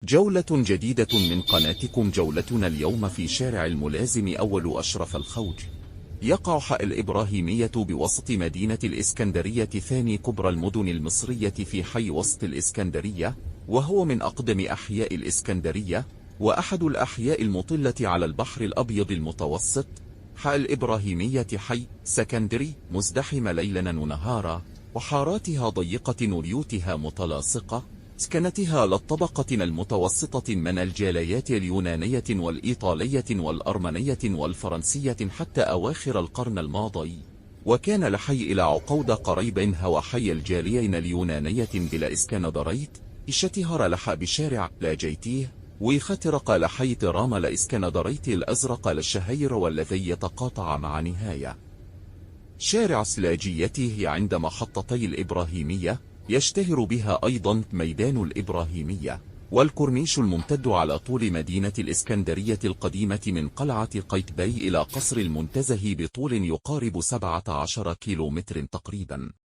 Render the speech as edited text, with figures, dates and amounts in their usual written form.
جولة جديدة من قناتكم. جولتنا اليوم في شارع الملازم أول أشرف الخوج. يقع حي الإبراهيمية بوسط مدينة الإسكندرية، ثاني كبرى المدن المصرية في حي وسط الإسكندرية، وهو من أقدم أحياء الإسكندرية وأحد الأحياء المطلة على البحر الأبيض المتوسط. حي الإبراهيمية حي سكندري مزدحم ليلا ونهارا، وحاراتها ضيقة وبيوتها متلاصقة. سكنتها للطبقة المتوسطة من الجاليات اليونانية والإيطالية والأرمنية والفرنسية حتى أواخر القرن الماضي، وكان لحي إلى عقود قريب هو حي الجاليين اليونانية بلا إسكندريت. اشتهر لح بشارع لاجيتيه، ويخترق لحي ترام لإسكندريت الأزرق للشهير، والذي يتقاطع مع نهاية شارع سلاجيته عند محطتي الإبراهيمية. يشتهر بها أيضا ميدان الإبراهيمية والكورنيش الممتد على طول مدينة الإسكندرية القديمة من قلعة قايتباي إلى قصر المنتزه بطول يقارب 17 كيلومتر تقريبا.